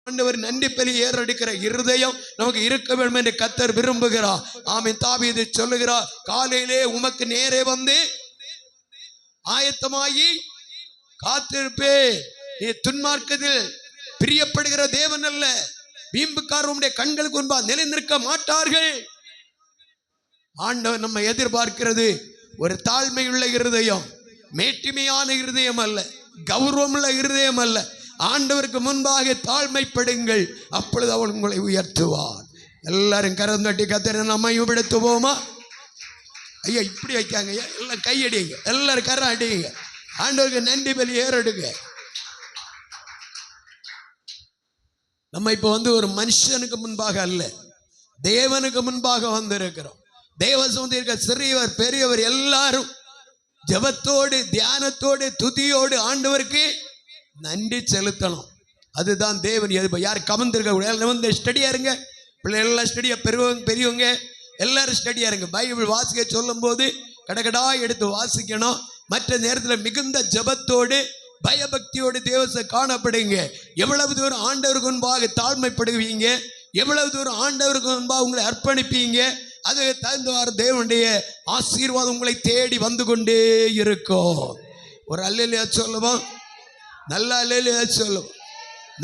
ஆண்டவர் நன்றி பலி ஏறெடுக்கிற இருதயம் நமக்கு இருக்க வேண்டும் என்று கர்த்தர் விரும்புகிறார். ஆமென். தாவீது சொல்லுகிறார், காலையிலே உமக்கு நேரே வந்து ஆயத்தமாகி காத்திருப்பே. நீ துன்மார்க்கத்தில் பிரியப்படுகிற தேவன் அல்ல. வீம்புக்காரர் உம்முடைய கண்களுக்கு முன்பாக நிலைநிற்க மாட்டார்கள். ஆண்டவர் நம்ம எதிர்பார்க்கிறது ஒரு தாழ்மையுள்ள இருதயம், மேட்டிமையான இருதயம் அல்ல, கௌரவமுள்ள இருதயம் அல்ல. ஆண்டவருக்கு முன்பாக தாழ்மைப்படுங்கள், அப்பொழுது அவர் உங்களை உயர்த்துவார். எல்லாரும் கரம் தட்டி கர்த்தரை நம்ம மையப்படுத்துவோமா? ஐயா இப்படி வைக்காங்க, எல்லாம் கையடிங்க, எல்லாரும் கரம் அடிங்க, ஆண்டவருக்கு நன்றி பலி ஏறெடுங்க. நம்ம இப்போ ஒரு மனுஷனுக்கு முன்பாக அல்ல, தேவனுக்கு முன்பாக வந்திருக்கிறோம். தேவ சமூகத்தில் இருக்க சிறியவர் பெரியவர் எல்லாரும் ஜெபத்தோடு தியானத்தோடு துதியோடு ஆண்டவருக்கு நன்றி செலுத்தணும். அதுதான் தேவன் எதிர்ப்பு. யார் கமந்திருக்க ஸ்டடியா இருங்க, பிள்ளைகள் எல்லாம் ஸ்டடியா, பெரியவங்க எல்லாரும் ஸ்டடியா இருங்க. பைபிள் வாசிக்க சொல்லும் போது கடகடா எடுத்து வாசிக்கணும். மற்ற நேரத்தில் மிகுந்த ஜெபத்தோடு பயபக்தியோடு தேவத்தை காணப்படுங்க. எவ்வளவு தூரம் ஆண்டவருக்கு முன்பாக தாழ்மைப்படுவீங்க, எவ்வளவு தூரம் ஆண்டவருக்கு முன்பாக உங்களை அர்ப்பணிப்பீங்க, அது தகுந்தவாறு தேவனுடைய ஆசீர்வாதம் உங்களை தேடி வந்து கொண்டே இருக்கும். ஒரு அல்லேலூயா சொல்லுவோம், நல்ல அல்லேலூயா சொல்லுவோம்,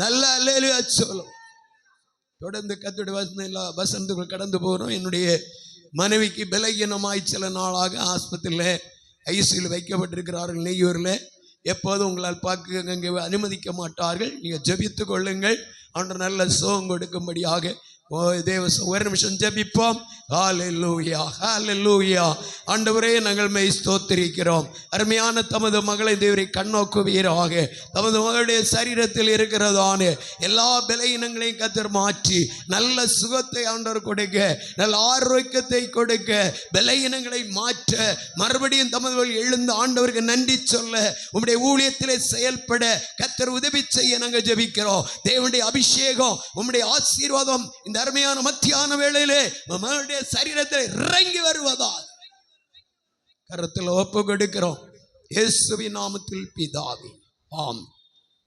நல்ல அல்லேலூயா சொல்லுவோம். தொடர்ந்து கர்த்தருடைய வசனத்துக்குள் கடந்து போகிறோம். என்னுடைய மனைவிக்கு பலகீனமாய் சில நாளாக ஆஸ்பத்திரியில் ஐசியூவில் வைக்கப்பட்டிருக்கிறார்கள். நெய்யூரில் எப்போதும் உங்களால் பார்க்க அங்கே அனுமதிக்க மாட்டார்கள். நீங்கள் ஜெபித்து கொள்ளுங்கள், ஆண்டவர் நல்ல சுகம் கொடுக்கும்படியாக. தேவ ஒரு நிமிஷம் ஜெபிப்போம். ஹல்லேலூயா, ஹல்லேலூயா. ஆண்டவரே, நாங்கள் மெய் ஸ்தோத்திரிக்கிறோம். அருமையான தமது மகளை தேவரை கண்ணோக்குவீராக. தமது மகளுடைய சரீரத்தில் இருக்கிறதான எல்லா பலவீனங்களையும் கர்த்தர் மாற்றி நல்ல சுகத்தை ஆண்டவர் கொடுக்க, நல்ல ஆரோக்கியத்தை கொடுக்க, பலவீனங்களை மாற்ற, மறுபடியும் தமது எழுந்து ஆண்டவருக்கு நன்றி சொல்ல, உம்முடைய ஊழியத்திலே செயல்பட கர்த்தர் உதவி செய்ய நாங்கள் ஜெபிக்கிறோம். தேவனுடைய அபிஷேகம், உம்முடைய ஆசீர்வாதம் இந்த அருமையான மத்தியான வேளையிலே மகளுடைய சரீரத்தில் இறங்கி வருவதால் கரத்தில் ஒப்பு கொடுக்கிறோம். இயேசுவின் நாமத்தில் பிதாவே, ஆம்.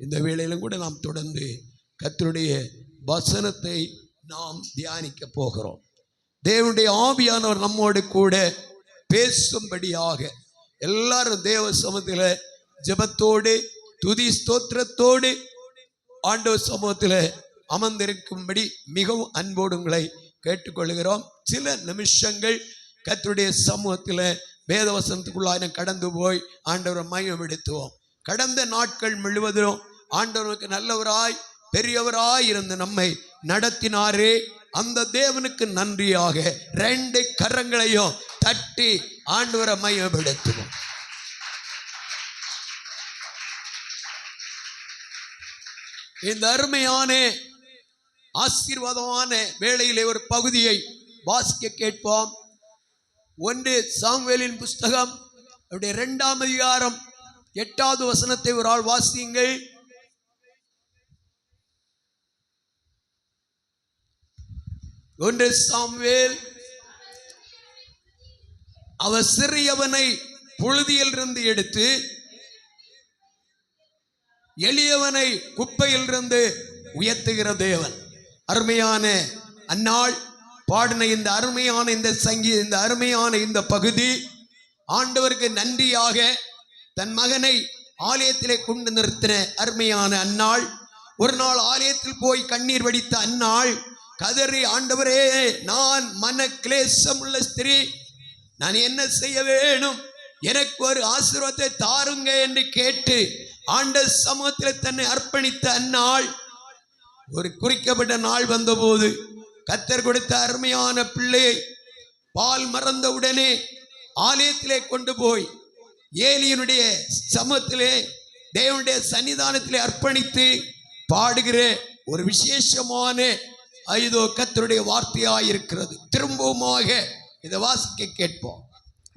இந்த வேளையிலும் கூட நாம் தொடர்ந்து கர்த்தருடைய வசனத்தை நாம் தியானிக்க போகிறோம். தேவனுடைய ஆவியானவர் நம்மோடு கூட பேசும்படியாக எல்லாரும் தேவ சமூகத்தில் ஜெபத்தோடு துதி ஸ்தோத்திரத்தோடு ஆண்டவர் சமூகத்தில் அமர்ந்திருக்கும்படி மிகவும் அன்போடு உங்களை கேட்டுக்கொள்கிறோம். சில நிமிஷங்கள் கர்த்தருடைய சமூகத்தில் வேதவசனத்துக்குள்ளாக கடந்து போய் ஆண்டவரை மையப்படுத்துவோம். கடந்த நாட்கள் முழுவதும் ஆண்டவருக்கு நல்லவராய் பெரியவராய் இருந்து நம்மை நடத்தினாரே, அந்த தேவனுக்கு நன்றியாக 2 கரங்களையும் தட்டி ஆண்டவரை மையப்படுத்துவோம். இந்த அருமையான ஆசீர்வாதமான வேளையிலே ஒரு பகுதியை வாசிக்க கேட்போம். 1 சாமுவேலின் புஸ்தகம் 2ஆம் அதிகாரம் 8வது வசனத்தை ஒரு ஆள் வாசியுங்கள். 1 சாமுவேல். அவர் சிறியவனை புழுதியில் இருந்து எடுத்து எளியவனை குப்பையில் இருந்து உயர்த்துகிற தேவன். அருமையான அந்நாள் பாடின இந்த அருமையான இந்த அருமையான இந்த பகுதி ஆண்டவருக்கு நன்றியாக தன் மகனை ஆலயத்திலே கொண்டு நிறுத்தின அருமையான அந்நாள். ஒரு நாள் ஆலயத்தில் போய் கண்ணீர் வடித்த அந்நாள் கதறி, ஆண்டவரே, நான் மன கிளேசம் உள்ள ஸ்திரீ, நான் என்ன செய்ய வேணும், எனக்கு ஒரு ஆசீர்வாதத்தை தாருங்க என்று கேட்டு ஆண்டவர் சமூகத்தில் தன்னை அர்ப்பணித்த அந்நாள். ஒரு குறிக்கப்பட்ட நாள் வந்தபோது கர்த்தர் கொடுத்த அருமையான பிள்ளையை பால் மறந்த உடனே ஆலயத்திலே கொண்டு போய் ஏலியனுடைய சமூகத்திலே தேவனுடைய சன்னிதானத்திலே அர்ப்பணித்து பாடுகிற ஒரு விசேஷமான ஐதோ கர்த்தருடைய வார்த்தையாயிருக்கிறது. திரும்பவுமாக இதை வாசிக்க கேட்போம்.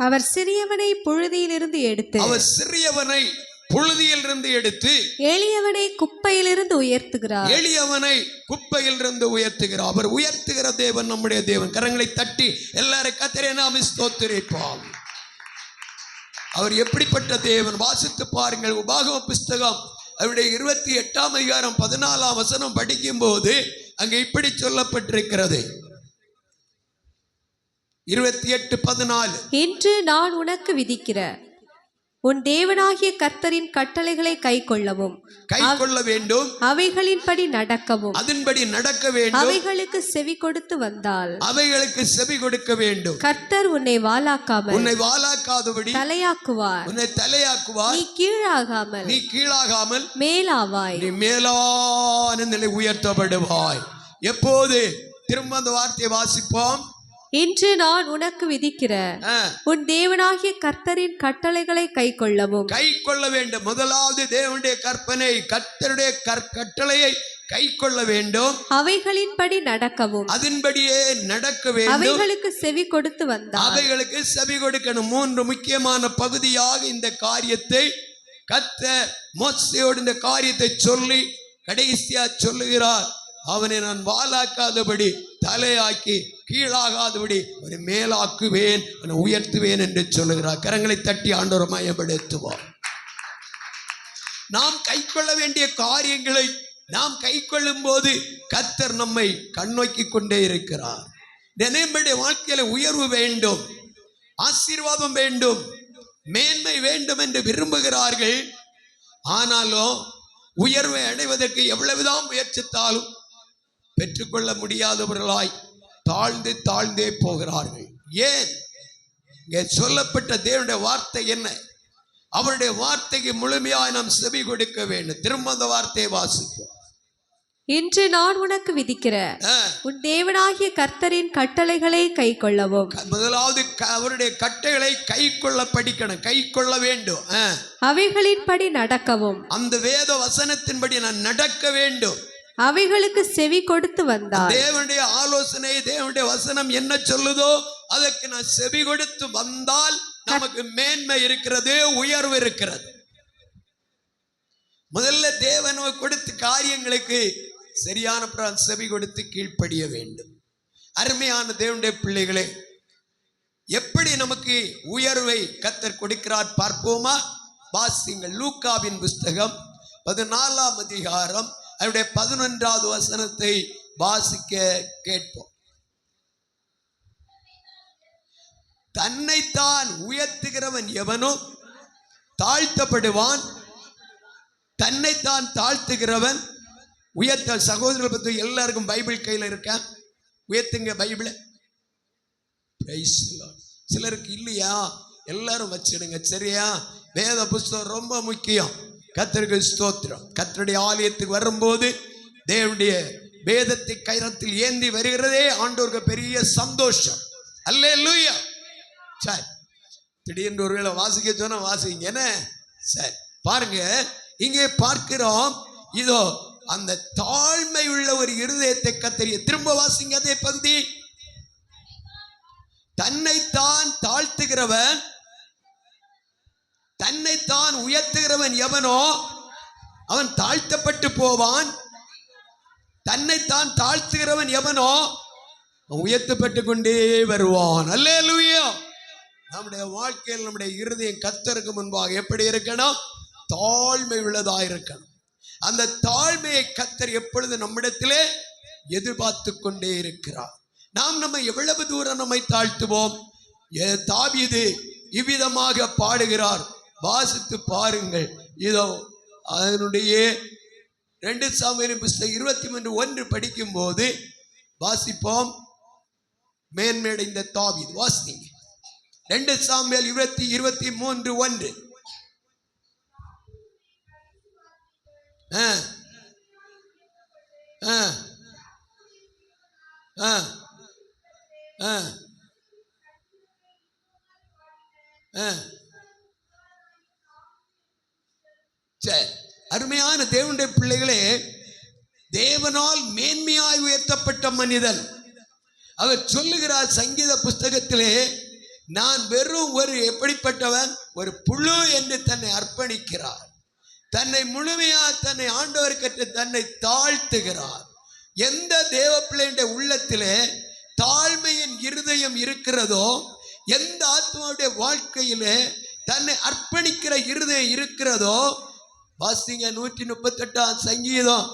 அவர் சிறியவனை புழுதியிலிருந்து எடுத்து எளியவனை குப்பையிலிருந்து உயர்த்துகிறார். அவர் உயர்த்துகிற தேவன் நம்முடைய தேவன். கரங்களை தட்டி எல்லாரும் கர்த்தரை நாம் ஸ்தோத்திரிப்போம். அவர் எப்படிப்பட்ட தேவன் வாசித்து பாருங்கள். உபாகம புஸ்தகம் அவருடைய 28ஆம் அதிகாரம் 14ஆம் வசனம் படிக்கும் போது அங்க இப்படி சொல்லப்பட்டிருக்கிறது. 28:14. இன்று நான் உனக்கு விதிக்கிற உன் தேவனாகிய கர்த்தரின் கட்டளைகளை கைக்கொள்ளவும் வேண்டும், அவைகளின்படி நடக்கவும் அதன்படி நடக்க வேண்டும், அவைகளுக்கு செவி கொடுத்து வந்தால் அவைகளுக்கு செவி கொடுக்க வேண்டும். கர்த்தர் உன்னை வாலாக்காதபடி தலையாக்குவார், உன்னை தலையாக்குவார். நீ கீழாகாமல் மேலாவாய், நீ மேலான நிலை உயர்த்தப்படுவாய். எப்போது? திரும்ப அந்த வார்த்தையை வாசிப்போம். இன்று நான் உனக்கு விதிக்கிற உன் தேவனாகிய கர்த்தரின் கட்டளைகளை கைக்கொள்ள வேண்டும். முதலாவது தேவனுடைய கற்பனை, கர்த்தருடைய கட்டளையை கைக்கொள்ள வேண்டும், அவைகளின்படி நடக்கவும் அதன்படியே நடக்க வேண்டும், அவைகளுக்கு செவி கொடுத்து வந்தால் அவைகளுக்கு செவி கொடுக்கணும். 3 முக்கியமான பகுதியாக இந்த காரியத்தை கர்த்தர் மோசேயோடு இந்த காரியத்தை சொல்லி கடைசியா சொல்லுகிறார். அவனை நான் வாலாக்காதபடி தலையாக்கி கீழாகாதபடி அவனை மேலாக்குவேன், அவனை உயர்த்துவேன் என்று சொல்லுகிறார். கரங்களை தட்டி ஆண்டவரை மயப்படுத்துவோம். நாம் கைக்கொள்ள வேண்டிய காரியங்களை நாம் கைக்கொள்ளும் போது கர்த்தர் நம்மை கண்ணோக்கி கொண்டே இருக்கிறார். நம்முடைய வாழ்க்கையில உயர்வு வேண்டும், ஆசீர்வாதம் வேண்டும், மேன்மை வேண்டும் என்று விரும்புகிறார்கள். ஆனாலும் உயர்வை அடைவதற்கு எவ்வளவுதான் முயற்சித்தாலும் பெற்றுக்கொள்ள முடியாதவர்களாய் தாழ்ந்தே போகிறார்கள். ஏன்? இங்கே சொல்லப்பட்ட தேவனுடைய வார்த்தை என்ன? அவருடைய வார்த்தைக்கு முழுமையாய் நாம் செவி கொடுக்க வேண்டும். திரும்ப அந்த வார்த்தையை வாசிப்போம். இன்று நான் உனக்கு விதிக்கிற உன் தேவனாகிய கர்த்தரின் கட்டளைகளை கைக்கொள்ளவும். முதலாவது அவருடைய கட்டளைகளை கைக்கொள்ள படிக்கணும், கைக்கொள்ள வேண்டும். அவைகளின்படி நடக்கவும், அந்த வேத வசனத்தின்படி நான் நடக்க வேண்டும், அவைகளுக்கு செவி கொடுத்து வந்தால் தேவனுடைய ஆலோசனை, தேவனுடைய வசனம் என்ன சொல்லுதோ அதற்கு நான் செவி கொடுத்து வந்தால் நமக்கு மேன்மை இருக்கிறது, உயர்வு இருக்கிறது. முதல்ல தேவன் கொடுத்த காரியங்களுக்கு சரியான செவி கொடுத்து கீழ்ப்படிய வேண்டும். அருமையான தேவனுடைய பிள்ளைகளே, எப்படி நமக்கு உயர்வை கர்த்தர் கொடுக்கிறார் பார்ப்போமா? வாசிங்கள். லூக்காவின் புஸ்தகம் 14ஆம் அதிகாரம் அவருடைய 11வது வசனத்தை வாசிக்க கேட்போம். தன்னைத்தான் உயர்த்துகிறவன் எவனோ தாழ்த்தப்படுவான், தன்னைத்தான் தாழ்த்துகிறவன் உயர்த்த. சகோதரர்கள் பற்றி எல்லாருக்கும் பைபிள் கையில் இருக்க, உயர்த்துங்க பைபிளை. சிலருக்கு இல்லையா? எல்லாரும் வச்சிடுங்க, சரியா? வேத புஸ்தகம் ரொம்ப முக்கியம். கர்த்தருக்கு ஸ்தோத்திரம். கர்த்தருடைய ஆலயத்துக்கு வரும்போது தேவனுடைய வேதத்தை கரத்தில் ஏந்தி வருகிறதே ஆண்டவருக்கு பெரிய சந்தோஷம். அல்லேலூயா. சரி, திடீர்னு ஒருவேளை வாசிக்க சொன்னா வாசிங்க என்ன. சரி, பாருங்க, இங்கே பார்க்கிறோம். இதோ அந்த தாழ்மை உள்ள ஒரு இருதயத்தை கத்தறிய. திரும்ப வாசிங்க அதே பகுதி. தன்னைத்தான் தாழ்த்துகிறவன், தன்னைத்தான் உயர்த்துகிறவன் எவனோ அவன் தாழ்த்தப்பட்டு போவான், தன்னைத்தான் தாழ்த்துகிறவன் எவனோ உயர்த்தப்பட்டு கொண்டே வருவான். அல்லேலூயா. நம்முடைய வாழ்க்கையில் நம்முடைய இருதயம் கர்த்தருக்கு முன்பாக எப்படி இருக்கணும்? தாழ்மை உள்ளதாக இருக்கணும். அந்த தாழ்மையை கர்த்தர் எப்பொழுது நம்மிடத்திலே எதிர்பார்த்து கொண்டே இருக்கிறார். நாம் நம்ம எவ்வளவு தூரம் நம்மை தாழ்த்துவோம்? தாவீது இவ்விதமாக பாடுகிறார், வாசித்து பாருங்கள். இதோ அதனுடைய 2 சாமுவேலின் புஸ்தகம் 23:1 படிக்கும் போது வாசிப்போம். மேன்மையடைந்த தாவீது. வாசிங்க 2 சாமுவேல் 23:1. அருமையான தேவனுடைய பிள்ளைகளே, தேவனால் மேன்மையாய் உயர்த்தப்பட்ட மனிதன் அவர் சொல்லுகிறார் சங்கீத புஸ்தகத்திலே, நான் வெறும் ஒரு எப்படிப்பட்டவன், ஒரு புழு என்று தன்னை அர்ப்பணிக்கிறார். தன்னை முழுமையாக தன்னை ஆண்டவர் கற்று தன்னை தாழ்த்துகிறார். எந்த தேவ பிள்ளையுடைய உள்ளத்திலே தாழ்மையின் இருதயம் இருக்கிறதோ, எந்த ஆத்மாவுடைய வாழ்க்கையிலே தன்னை அர்ப்பணிக்கிற இருதயம் இருக்கிறதோ, வாசிங்க 138 சங்கீதம்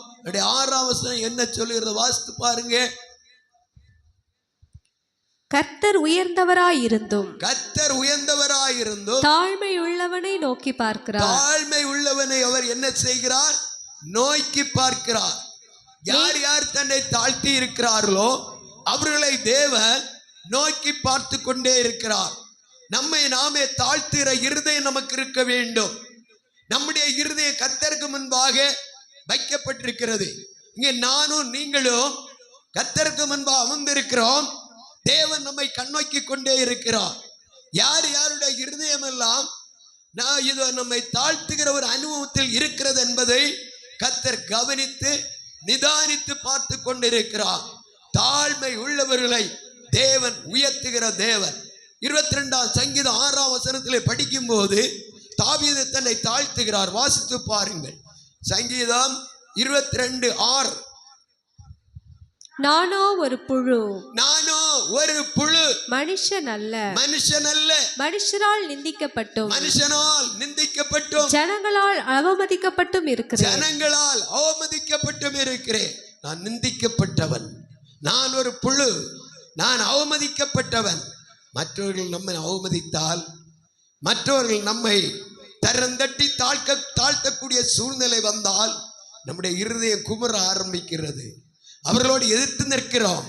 6 என்ன சொல்லுகிறது வாசித்து பாருங்க. கர்த்தர் உயர்ந்தவராயிருந்தும் தாழ்மை உள்ளவனை நோக்கி பார்க்கிறார். தாழ்மை உள்ளவனை அவர் என்ன செய்கிறார்? நோக்கி பார்க்கிறார். யார் யார் தன்னை தாழ்த்தி இருக்கிறார்களோ அவர்களை தேவன் நோக்கி பார்த்து கொண்டே இருக்கிறார். நம்மை நாமே தாழ்த்துகிற இருதயம் நமக்கு இருக்க வேண்டும். நம்முடைய இருதயம் கர்த்தருக்கு முன்பாக வைக்கப்பட்டிருக்கிறது. இங்கே நானும் நீங்களும் கர்த்தருக்கு முன்பாக அமர்ந்திருக்கிறோம். தேவன் நம்மை கண்ணோக்கி கொண்டே இருக்கிறார். யார் யாருடைய இருதயம் எல்லாம் இது நம்மை தாழ்த்துகிற ஒரு அனுபவத்தில் இருக்கிறது என்பதை கர்த்தர் கவனித்து நிதானித்து பார்த்து கொண்டிருக்கிறார். தாழ்மை உள்ளவர்களை தேவன் உயர்த்துகிற தேவன். 22 சங்கீதம் 6 படிக்கும் போது தாவீது தன்னை தாழ்த்துகிறார். வாசித்து பாருங்கள். சங்கீதம் 22:6. நானோ ஒரு புழு மனுஷன் அல்ல மனுஷரால் நிந்திக்கப்பட்டும் ஜனங்களால் அவமதிக்கப்பட்டும் இருக்கிறேன். நான் நிந்திக்கப்பட்டவன், நான் ஒரு புழு, நான் அவமதிக்கப்பட்டவன். மற்றவர்கள் நம்மை அவமதித்தால், மற்றவர்கள் நம்மை தரந்தட்டி தாழ்த்தக்கூடிய சூழ்நிலை வந்தால் நம்முடைய இருதயம் குமர ஆரம்பிக்கிறது. அவர்களோடு எதிர்த்து நிற்கிறோம்,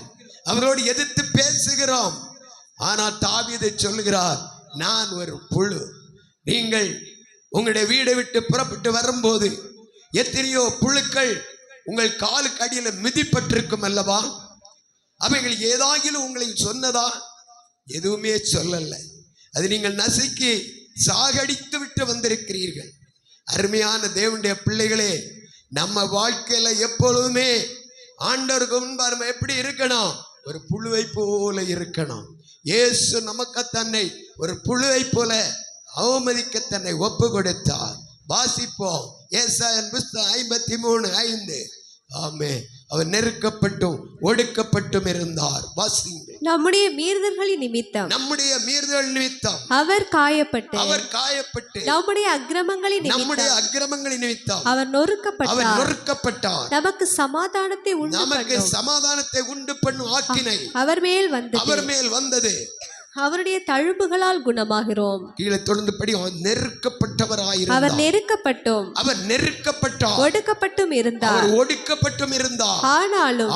அவர்களோடு எதிர்த்து பேசுகிறோம். ஆனால் தாவீது சொல்லுகிறார், நான் ஒரு புழு. நீங்கள் உங்களுடைய வீடை விட்டு புறப்பட்டு வரும்போது எத்தனையோ புழுக்கள் உங்கள் காலுக்கு அடியில் மிதிப்பட்டிருக்கும் அல்லவா? அவைகள் ஏதாகிலும் உங்களை சொன்னதா? எதுவுமே சொல்லல. அது நீங்கள் நசுக்கி சாகடித்து விட்டு வந்திருக்கிறீர்கள். அருமையான தேவனுடைய பிள்ளைகளே, நம்ம வாழ்க்கையில எப்பொழுதுமே ஆண்டவருக்கு முன்பாக நம்ம எப்படி இருக்கணும்? ஒரு புழுவை போல இருக்கணும். இயேசு நமக்கு தன்னை ஒரு புழுவை போல அவமதிக்க தன்னை ஒப்பு கொடுத்தார். வாசிப்போம். ஏசாயன் புஸ்தகம் 53:5. ஆமே, அவர் நெருக்கப்பட்டும் ஒடுக்கப்பட்டும் இருந்தார். வாசிங்க. நம்முடைய மீறுதல்களின் நிமித்தம் அவர் காயப்பட்டு நம்முடைய அக்கிரமங்களின் நிமித்தம் அவர் நொறுக்கப்பட்டார். நமக்கு சமாதானத்தை உண்டு பண்ணும் ஆக்கினை அவர் மேல் வந்தது. அவருடைய தழும்புகளால் குணமாகிறோம். கீழே தொடர்ந்து படி. அவர் நெருக்கப்பட்டார், ஒடுக்கப்பட்டும் இருந்தார். ஆனாலும்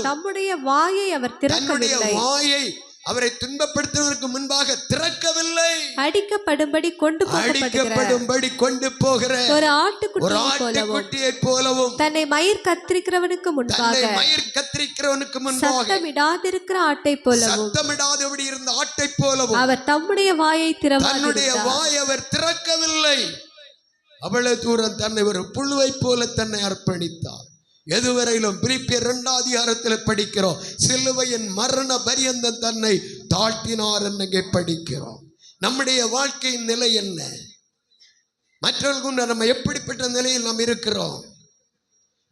தம்முடைய வாயை அவர் திறக்கவில்லை. அவரை துன்பப்படுத்துவதற்கு முன்பாக திறக்கவில்லை. அடிக்கப்படும்படி கொண்டு போகிற ஒரு ஆட்டுக்குட்டியை போலவும் தன்னை மயிர் கத்திரிக்கிறவனுக்கு முன்பாக சத்தமிடாதிருக்கிற ஆட்டை போலவும் அவர் தம்முடைய வாயை திறக்கவில்லை. அவ்வளவு தூரம் தன்னை ஒரு புழுவை போல தன்னை அர்ப்பணித்தார். எதுவரையிலும் பிலிப்பியர் 2 படிக்கிறோம். சிலுவையின் மரண பரியந்தம் தன்னை தாழ்த்தினார் என்று படிக்கிறோம். நம்முடைய வாழ்க்கையின் நிலை என்ன? மற்றவர்களுக்கு நம்ம எப்படிப்பட்ட நிலையில் நாம் இருக்கிறோம்?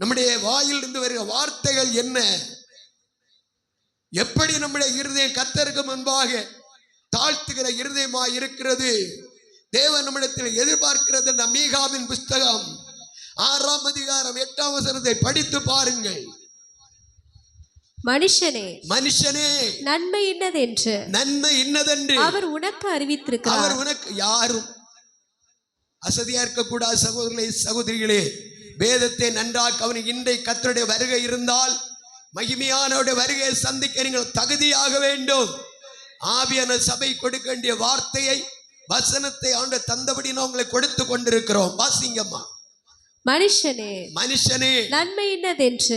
நம்முடைய வாயில் இருந்து வருகிற வார்த்தைகள் என்ன? எப்படி நம்முடைய இருதயம் கர்த்தருக்கு முன்பாக தாழ்த்துகிற இருதயமாய் இருக்கிறது? தேவன் நம்மிடத்தில் எதிர்பார்க்கிறது. மீகாவின் புஸ்தகம் 6 அதிகாரம் 8 படித்து பாருங்கள். மனுஷனே நன்மை இன்னதென்று அவர் உனக்கு அறிவித்திருக்கிறார். அவர் உனக்கு யாரும் அசதியா இருக்கக்கூடாது. சகோதரிகளே, வேதத்தை நன்றாக கவனிங்க. இன்றைய கர்த்தருடைய வருகை இருந்தால், மகிமையானவருடைய வருகையை சந்திக்க நீங்கள் தகுதியாக வேண்டும். ஆவியான சபை கொடுக்க வேண்டிய வார்த்தையை, வசனத்தை ஆண்டு தந்தபடி நான் உங்களை கொடுத்து கொண்டிருக்கிறோம். வாசிங்கம்மா. மனுஷனே நன்மை இன்னதென்று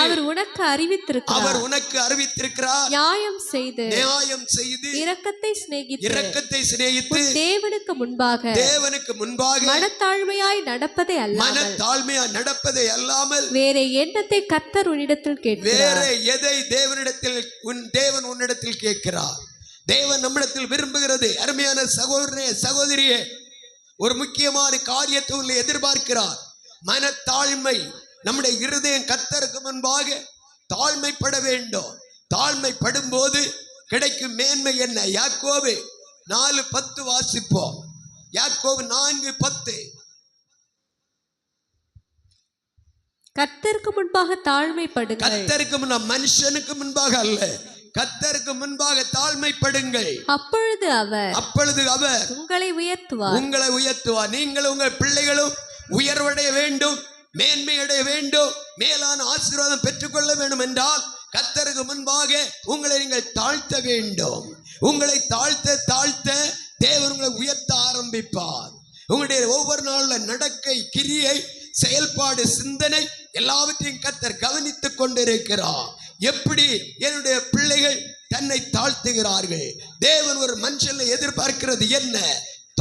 அவர் உனக்கு அறிவித்திருக்கிறார். நியாயம் செய்து இரக்கத்தை சிநேகித்து தேவனுக்கு முன்பாக மனத்தாழ்மையாய் நடப்பதை அல்லாமல் வேற எண்ணத்தை கர்த்தர் உன்னிடத்தில் கேட்கிறார். வேற எதை தேவன் உன்னிடத்தில் கேட்கிறார்? தேவன் நம்மிடத்தில் விரும்புகிறது. அருமையான சகோதரனே, சகோதரியே, ஒரு முக்கியமான காரியத்தை எதிர்பார்க்கிறார். மனத்தாழ்மை. நம்முடைய இருதயம் கர்த்தருக்கு முன்பாக தாழ்மைப்பட வேண்டும். தாழ்மைப்படும் போது கிடைக்கும் மேன்மை என்ன? யாக்கோபு 4:10 வாசிப்போம். யாக்கோபு 4:10. கர்த்தருக்கு முன்பாக தாழ்மைப்படுங்கள். கர்த்தருக்கு முன்பாக, மனுஷனுக்கு முன்பாக அல்ல, கர்த்தருக்கு முன்பாக தாழ்மைப்படுங்கள். அப்பொழுது அவர் உங்களை உயர்த்துவார். நீங்களும் உங்கள் பிள்ளைகளும் உயர்வடைய வேண்டும், மேன்மையடைய வேண்டும், மேலான ஆசீர்வாதம் பெற்றுக்கொள்ள வேண்டும் என்றால் கர்த்தருக்கு முன்பாக உங்களை நீங்கள் தாழ்த்த வேண்டும். உங்களை தாழ்த்த தேவன் உங்களை உயர்த்த ஆரம்பிப்பார். உங்களுடைய ஒவ்வொரு நாளில் நடக்கை, கிரியை, செயல்பாடு, சிந்தனை எல்லாவற்றையும் கர்த்தர் கவனித்துக் கொண்டிருக்கிறார். எப்படி என்னுடைய பிள்ளைகள் தன்னை தாழ்த்துகிறார்கள். தேவன் ஒரு மனுஷனை எதிர்பார்க்கிறது என்ன?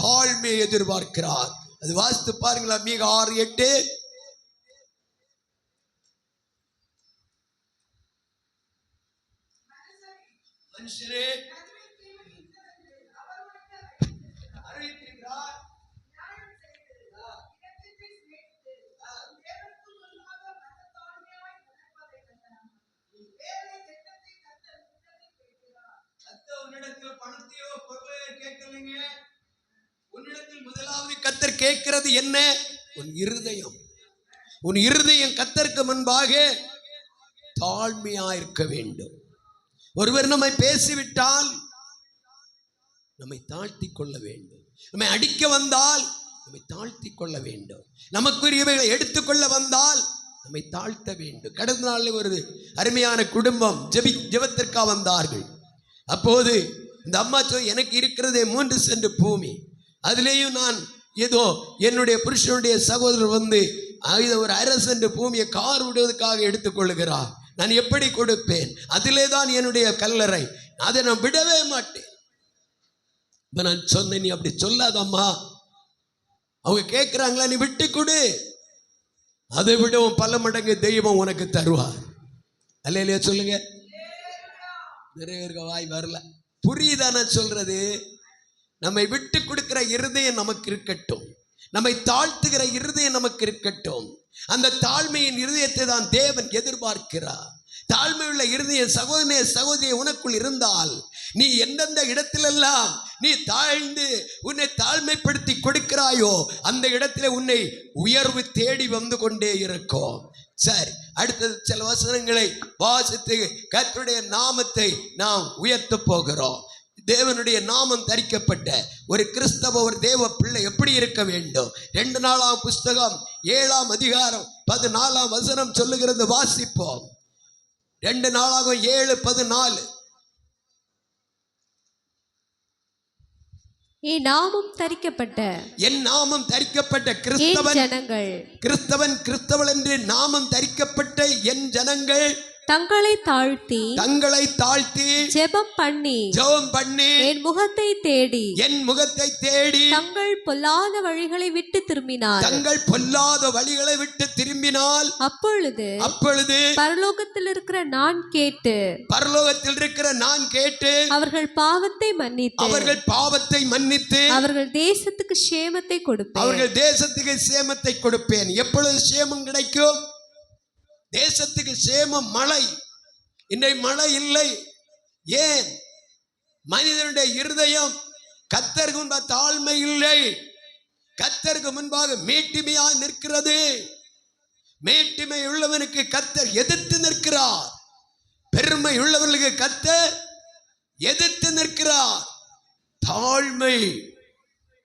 தாழ்மையை எதிர்பார்க்கிறார். அது வாசித்து பாருங்களா, மீக 6:8. மனுஷரே உன்னிடத்தில் பணத்தையோ பொருளையோ கேட்கலைங்க. உன்னிடத்தில் முதலாவது கர்த்தர் கேட்கிறது என்ன? உன் இருதயம். உன் இருதயம் கர்த்தருக்கு முன்பாக தாழ்மையா இருக்க வேண்டும். ஒருவர் நம்மை பேசிவிட்டால் நம்மை தாழ்த்தி கொள்ள வேண்டும். நம்மை அடிக்க வந்தால் நம்மை தாழ்த்தி கொள்ள வேண்டும். நமக்குரியவைகளை எடுத்துக்கொள்ள வந்தால் நம்மை தாழ்த்த வேண்டும். கடந்த நாளில் ஒரு அருமையான குடும்பம் ஜெபத்திற்காக வந்தார்கள். அப்போது இந்த அம்மா எனக்கு இருக்கிறதே 3 சென்ட் பூமி, அதுலேயும் நான் ஏதோ என்னுடைய புருஷனுடைய சகோதரர் வந்து ஒரு 1/2 சென்ட் பூமியை கார் விடுவதற்காக எடுத்துக்கொள்ளுகிறார். நான் எப்படி கொடுப்பேன்? அதிலே தான் என்னுடைய கல்லறை, அதை நான் விடவே மாட்டேன். நான் சொன்னேன், நீ அப்படி சொல்லாதம்மா, அவங்க கேட்குறாங்களா, நீ விட்டு கொடு, அதை விடவும் பல மடங்கு தெய்வம் உனக்கு தருவார். அல்லேலூயா சொல்லுங்க. நிறைய பேருக்கு வாய் வரல. புரியுதா நான் சொல்றது? நம்மை விட்டு கொடுக்கிற இருதயம் நமக்கு இருக்கட்டும், நம்மை தாழ்த்துகிற இருதயம் நமக்கு இருக்கட்டும். அந்த தாழ்மையின் இருதயத்தை தான் தேவன் எதிர்பார்க்கிறார். தாழ்மை உள்ள இருதயம் சகோதரிய உனக்குள் இருந்தால் நீ எந்தெந்த இடத்திலெல்லாம் நீ தாழ்ந்து உன்னை தாழ்மைப்படுத்தி கொடுக்கிறாயோ அந்த இடத்துல உன்னை உயர்வு தேடி வந்து கொண்டே இருக்கும். சரி, அடுத்தது சில வசனங்களை வாசித்து கர்த்தருடைய நாமத்தை நாம் உயர்த்த போகிறோம். தேவனுடைய நாமம் தரிக்கப்பட்ட ஒரு கிறிஸ்தவ, ஒரு தேவ பிள்ளை எப்படி இருக்க வேண்டும்? 2 நாளாம் புஸ்தகம் 7ஆம் அதிகாரம் 14ஆம் வசனம் சொல்லுகிறது. வாசிப்போம். 2 நாளாகும் 7:14. என் நாமம் தரிக்கப்பட்ட கிறிஸ்தவன் என்று நாமம் தரிக்கப்பட்ட என் ஜனங்கள் தங்களை தாழ்த்தி ஜெபம் பண்ணி என் முகத்தை தேடி தங்கள் பொல்லாத வழிகளை விட்டு திரும்பினால் அப்பொழுது பரலோகத்தில் இருக்கிற நான் கேட்டு அவர்கள் பாவத்தை மன்னித்து அவர்கள் தேசத்துக்கு சேமத்தை கொடுப்பேன். எப்பொழுது சேமம் கிடைக்கும்? தேசத்துக்கு சேமம் மழை. இன்றைக்கு மழை இல்லை. ஏன்? மனிதனுடைய இருதயம் கர்த்தருக்கு முன்பாக தாழ்மை இல்லை. கர்த்தருக்கு முன்பாக மேட்டிமையா நிற்கிறது. மேட்டிமை உள்ளவனுக்கு கர்த்தர் எதிர்த்து நிற்கிறார். பெருமை உள்ளவர்களுக்கு கர்த்தர் எதிர்த்து நிற்கிறார். தாழ்மை.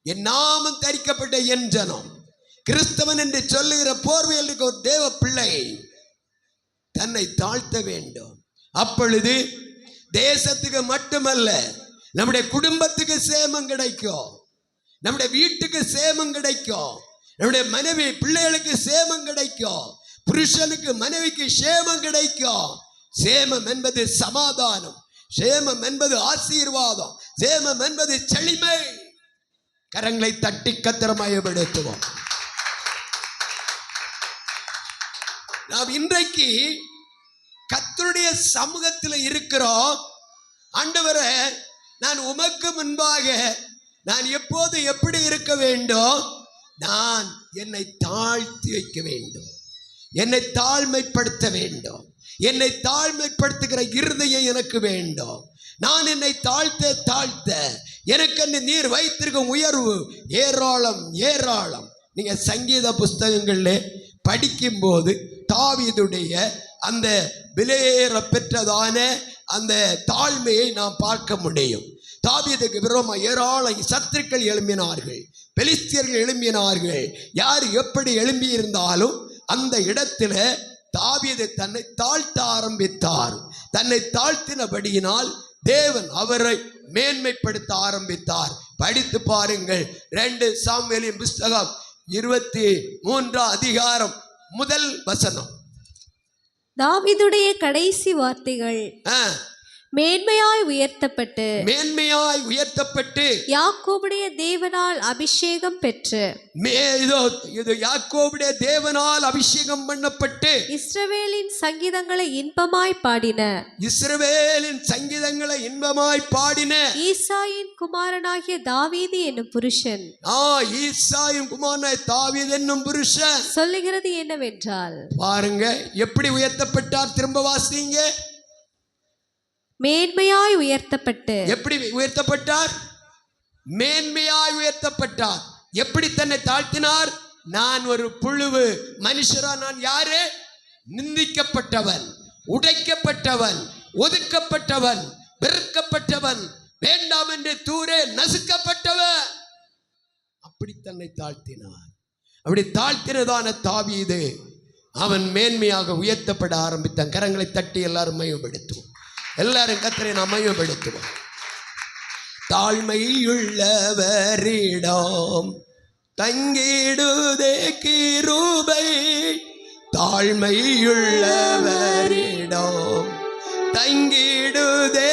என் நாமம் தரிக்கப்பட்ட என் ஜனம், கிறிஸ்தவன் என்று சொல்லுகிற போர்வையில் இருக்க ஒரு தேவ பிள்ளை தன்னை தாழ்த்த வேண்டும். அப்பொழுது தேசத்துக்கு மட்டுமல்ல, நம்முடைய குடும்பத்துக்கு சேமம் கிடைக்கும், நம்முடைய வீட்டுக்கு சேமம் கிடைக்கும், நம்முடைய மனைவி பிள்ளைகளுக்கு சேமம் கிடைக்கும், புருஷனுக்கு மனைவிக்கு சேமம் கிடைக்கும். சேமம் என்பது சமாதானம், சேமம் என்பது ஆசீர்வாதம், சேமம் என்பது செழிமை. கரங்களை தட்டி கத்திரமயப்படுத்துவோம். நாம் இன்றைக்கு கர்த்தருடைய சமூகத்தில் இருக்கிறோம். ஆண்டவரே, நான் உமக்கு முன்பாக நான் எப்போது எப்படி இருக்க வேண்டும்? நான் என்னை தாழ்த்தி வைக்க வேண்டும், என்னை தாழ்மைப்படுத்த வேண்டும். என்னை தாழ்மைப்படுத்துகிற இருதயம் எனக்கு வேண்டும். நான் என்னை தாழ்த்த எனக்கு நீர் வைத்திருக்கும் உயர்வு ஏராளம் ஏராளம். நீங்க சங்கீத புஸ்தகங்கள்ல படிக்கும் போது தாவீதுடைய அந்த விலையேற பெற்றதான அந்த தாழ்மையை நாம் பார்க்க முடியும். தாவீதுக்கு விரோதமாக ஏராளம் சத்துருக்கள் எழும்பினார்கள், பெலிஸ்தியர்கள் எழும்பினார்கள். யார் எப்படி எழும்பி இருந்தாலும் அந்த இடத்துல தாவீது தன்னை தாழ்த்த ஆரம்பித்தார். தன்னை தாழ்த்தினபடியினால் தேவன் அவரை மேன்மைப்படுத்த ஆரம்பித்தார். படித்து பாருங்கள் 2 சாமுவேலின் புஸ்தகம் 23 அதிகாரம் 1 வசனம். தாவீதுடைய கடைசி வார்த்தைகள், மேன்மையாய் உயர்த்தப்பட்டு யாக்கோபுடைய தேவனால் அபிஷேகம் பெற்று, இது யாக்கோபுடைய தேவனால் அபிஷேகம் பண்ணப்பட்டு இஸ்ரவேலின் சங்கீதங்களை இன்பமாய் பாடின ஈசாயின் குமாரனாகிய தாவீது என்னும் புருஷன், ஈசாயின் குமாரனாகிய தாவீது என்னும் புருஷன் சொல்லுகிறது என்னவென்றால், பாருங்க எப்படி உயர்த்தப்பட்டார். திரும்ப வாசிங்க. மேன்மையாய் உயர்த்தப்பட்டு. எப்படி உயர்த்தப்பட்டார்? மேன்மையாய் உயர்த்தப்பட்டார். எப்படி தன்னை தாழ்த்தினார்? நான் ஒரு புழுவு மனுஷரா, நான் யாரு? நிந்திக்கப்பட்டவன், உடைக்கப்பட்டவன், ஒதுக்கப்பட்டவன், வெறுக்கப்பட்டவன், வேண்டாம் என்று தூரே நசுக்கப்பட்டவன். அப்படி தன்னை தாழ்த்தினார். அப்படி தாழ்த்தினதான தாவீது அவன் மேன்மையாக உயர்த்தப்பட ஆரம்பித்தான். கரங்களை தட்டி எல்லாரும் மையப்படுத்துவோம். எல்லாரும் கர்த்தரை நாம் மையப்படுத்துவோம். தாழ்மையுள்ளவரிடம் தங்கிடுதே கிருபை, தாழ்மையுள்ளவரிடம் தங்கிடுதே.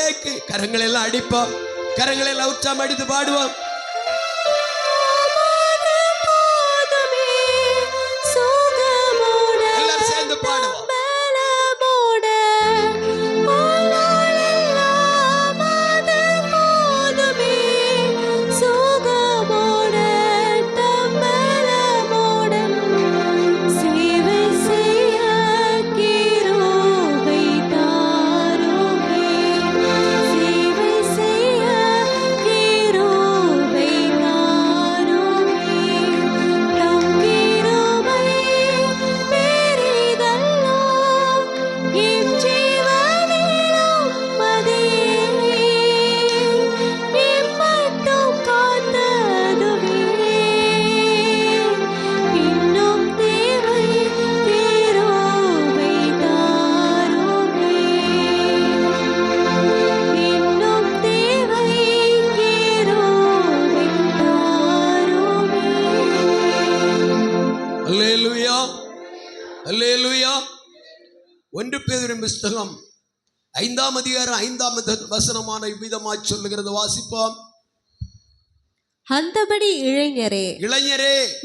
கரங்கள் எல்லாம் அடிப்போம், கரங்கள் எல்லாம் உற்சாகம் அடித்து பாடுவோம். எல்லாரும் சேர்ந்து பாடுவோம். அல்லேலூயா. 1 பேதுருவின் புஸ்தகம் 5ஆம் அதிகாரம் 5ஆம் வசனமான இவ்விதமாய் சொல்லுகிறது. வாசிப்போம். அந்தபடி இளைஞரே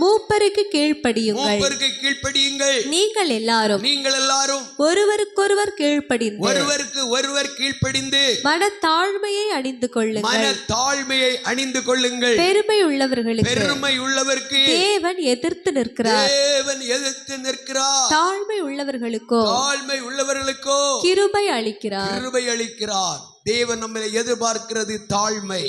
மூப்பருக்கு கீழ்ப்படியுங்கள். நீங்கள் எல்லாரும் ஒருவருக்கொருவர் கீழ்ப்படிந்து மனத்தாழ்மையை அணிந்து கொள்ளுங்கள். பெருமை உள்ளவருக்கு தேவன் எதிர்த்து நிற்கிறார். தாழ்மை உள்ளவர்களுக்கோ கிருபை அளிக்கிறார். தேவன் நம்மை எதிர்பார்க்கிறது தாழ்மை.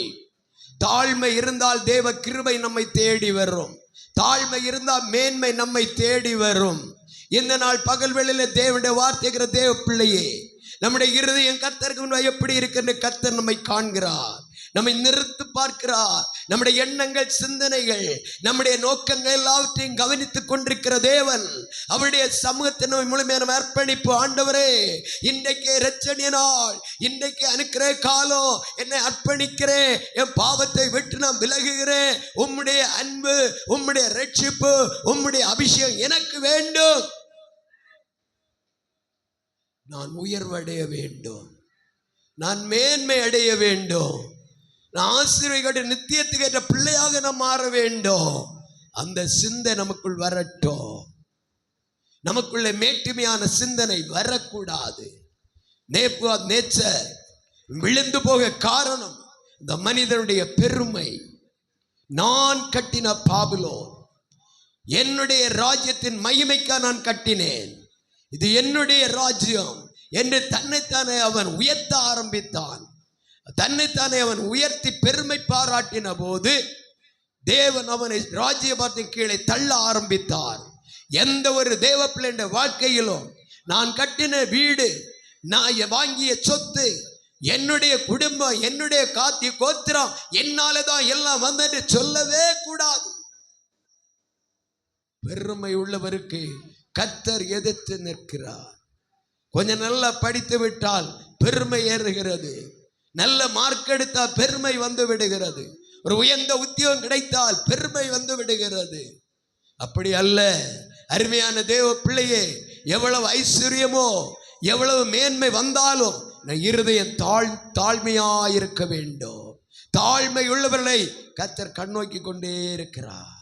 தாழ்மை இருந்தால் தேவ கிருபை நம்மை தேடி வரும். தாழ்மை இருந்தால் மேன்மை நம்மை தேடி வரும். இந்த நாள் பகல் வேளையில தேவனுடைய வார்த்தைகிற தேவ பிள்ளையே, நம்முடைய இருதயம் கர்த்தருக்கு முன்பாக எப்படி இருக்கிற கர்த்தர் நம்மை காண்கிறார், நம்மை நிறுத்து பார்க்கிறார். நம்முடைய எண்ணங்கள், சிந்தனைகள், நம்முடைய நோக்கங்கள் எல்லாவற்றையும் கவனித்துக் கொண்டிருக்கிற தேவன் அவருடைய சமூகத்தை நம்ம முழுமையான அர்ப்பணிப்பு. ஆண்டவரே, இன்றைக்கு இரட்சணிய நாள், இன்றைக்கு அனுக்கிற காலம், என்னை அர்ப்பணிக்கிறேன், என் பாவத்தை விட்டு நான் விலகுகிறேன். உம்முடைய அன்பு, உம்முடைய ரட்சிப்பு, உம்முடைய அபிஷேகம் எனக்கு வேண்டும். நான் உயர்வடைய வேண்டும், நான் மேன்மை அடைய வேண்டும், நான் ஆசீர்வாதத்தை நித்தியத்துக்கு ஏற்ற பிள்ளையாக நாம் மாற வேண்டும். அந்த சிந்தை நமக்குள் வரட்டும். நமக்குள்ள மேட்டுமையான சிந்தனை வரக்கூடாது. நேச்சர் விழுந்து போக காரணம் இந்த மனிதனுடைய பெருமை. நான் கட்டின பாபிலோன் என்னுடைய ராஜ்யத்தின் மகிமைக்காக நான் கட்டினேன், இது என்னுடைய ராஜ்யம் என்று தன்னைத்தானே அவன் உயர்த்த ஆரம்பித்தான். தன்னைத்தானே அவன் உயர்த்தி பெருமை பாராட்டின போது தேவன் அவனை ராஜ்யபாரத்தின் கீழே தள்ள ஆரம்பித்தார். எந்த ஒரு தேவ பிள்ளைய வாழ்க்கையிலும் நான் கட்டின வீடு, நான் வாங்கிய சொத்து, என்னுடைய குடும்பம், என்னுடைய காத்தி கோத்திரம், என்னாலதான் எல்லாம் வந்தது சொல்லவே கூடாது. பெருமை உள்ளவருக்கு கர்த்தர் எதிர்த்து நிற்கிறார். கொஞ்சம் நல்லா படித்து விட்டால் பெருமை ஏறுகிறது. நல்ல மார்க் எடுத்தால் பெருமை வந்து விடுகிறது. ஒரு உயர்ந்த உத்தியோகம் கிடைத்தால் பெருமை வந்து விடுகிறது. அப்படி அல்ல. அருமையான தேவ பிள்ளையே, எவ்வளவு ஐஸ்வர்யமோ எவ்வளவு மேன்மை வந்தாலும் இருதயம் தாழ்மையாயிருக்க வேண்டும். தாழ்மை உள்ளவர்களை கர்த்தர் கண்ணோக்கி கொண்டே இருக்கிறார்.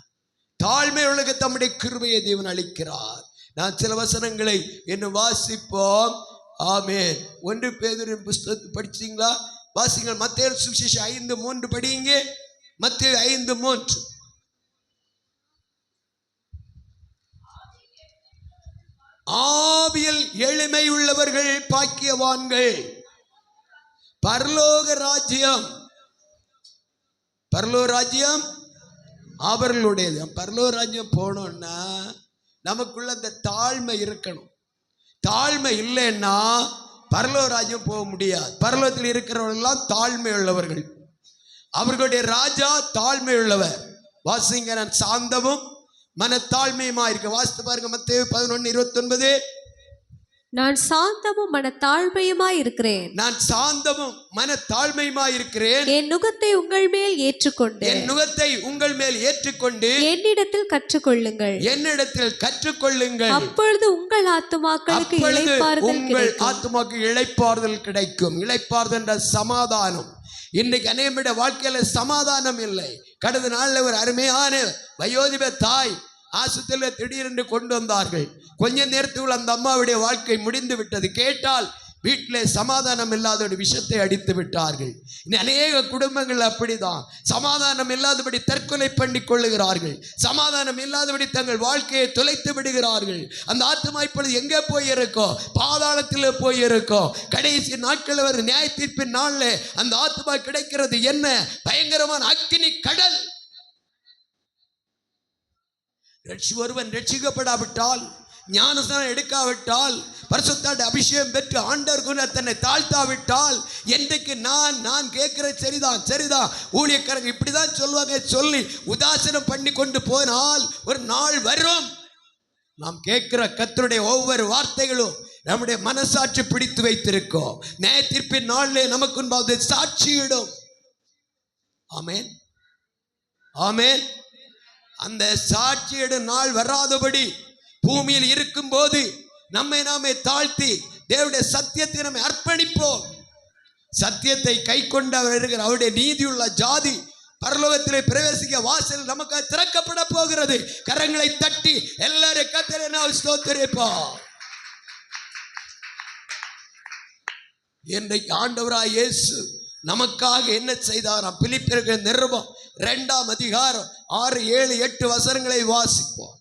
தாழ்மை உள்ளவர்களுக்கு தம்முடைய கிருபையை தேவன் அளிக்கிறார். நான் சில வசனங்களை இன்னும் வாசிப்போம். ஆமென். 1 பேதுருவின் புஸ்தகத்தை படிச்சீங்களா? வாசிங்கள். மத்தேயு சுவிசேஷம் 5:3 படிங்க. மத்தேயு 5:3. ஆவியில் எளிமை உள்ளவர்கள் பாக்கியவான்கள், பரலோக ராஜ்யம் அவர்களுடையது. பரலோக ராஜ்யம் போனோம்னா நமக்குள்ள அந்த தாழ்மை இருக்கணும். தாழ்மை இல்லைன்னா பரலோக ராஜ்யம் போக முடியாது. பரலோகத்தில் இருக்கிறவர்களெல்லாம் தாழ்மை உள்ளவர்கள். அவர்களுடைய ராஜா தாழ்மை உள்ளவர். வாசிங்க. நான் சாந்தமும் மனத்தாழ்மையுமா இருக்க. வாசித்து பாருங்க. மத்தேயு 11:29. நான் சாந்தமும் மனத்தாழ்மையுமாய் இருக்கிறேன். நான் சாந்தமும் மனத்தாழ்மையுமாய் இருக்கிறேன். என் நுகத்தை உங்கள் மேல் ஏற்றுக்கொண்டு என்னிடத்தில் கற்றுக்கொள்ளுங்கள். அப்பொழுது உங்கள் ஆத்துமாக்களுக்கு இளைப்பாறுதல் கிடைக்கும். இளைப்பாறுதல் என்ற சமாதானம். இன்னைக்கு அநேகருடைய வாழ்க்கையில சமாதானம் இல்லை. கடந்த நாள்ல ஒரு அருமையான வயோதிப தாய் ஆஸ்பத்திரியில் திடீரென்று கொண்டு வந்தார்கள். கொஞ்ச நேரத்துக்குள் அந்த அம்மாவுடைய வாழ்க்கை முடிந்து விட்டது. கேட்டால் வீட்டிலே சமாதானம் இல்லாத ஒரு விஷத்தை அடித்து விட்டார்கள். அநேக குடும்பங்கள் அப்படிதான். சமாதானம் இல்லாதபடி தற்கொலை பண்ணி கொள்ளுகிறார்கள். சமாதானம் இல்லாதபடி தங்கள் வாழ்க்கையை தொலைத்து விடுகிறார்கள். அந்த ஆத்மா இப்பொழுது எங்கே போயிருக்கோம்? பாதாளத்தில் போயிருக்கோம். கடைசி நாட்கள் ஒரு நியாய தீர்ப்பின் நாள்ல அந்த ஆத்மா கிடைக்கிறது என்ன? பயங்கரமான அக்கினி கடல். ஒருவன் ரட்சிக்கப்படாவிட்டால், ஞானஸ்நானம் எடுக்காவிட்டால், பரிசுத்த அபிஷேகம் பெற்று ஆண்டவருக்கு தன்னை தாழ்த்தாவிட்டால், என்றைக்கு நான் கேட்கிறது சரிதான் ஊழியக்காரங்க இப்படிதான் சொல்லுவாங்க சொல்லி உதாசீனம் பண்ணி கொண்டு போனால் ஒரு நாள் வரும். நாம் கேட்கிற கர்த்தருடைய ஒவ்வொரு வார்த்தைகளும் நம்முடைய மனசாட்சி பிடித்து வைத்திருக்கோம். நியாய தீர்ப்பின் நாளிலே நமக்கு முன்பாக சாட்சியிடும். ஆமென், ஆமென். அந்த சாட்சியிடும் நாள் வராதபடி பூமியில் இருக்கும் போது நம்மை நாமே தாழ்த்தி தேவனுடைய சத்தியத்தை நம்மை அர்ப்பணிப்போம். சத்தியத்தை கை கொண்டவர் இருக்கிற அவருடைய நீதியுள்ள ஜாதி பரலோகத்திலே பிரவேசிக்க வாசல் நமக்கு திறக்கப்பட போகிறது. கரங்களை தட்டி எல்லாரும் கர்த்தரை நாம் ஸ்தோத்திரிப்போம். இன்றைக்கு ஆண்டவராய் இயேசு நமக்காக என்ன செய்தாராம்? பிலிப்பியர்கள் நிருபம் 2ஆம் அதிகாரம் 6, 7, 8 வசனங்களை வாசிப்போம்.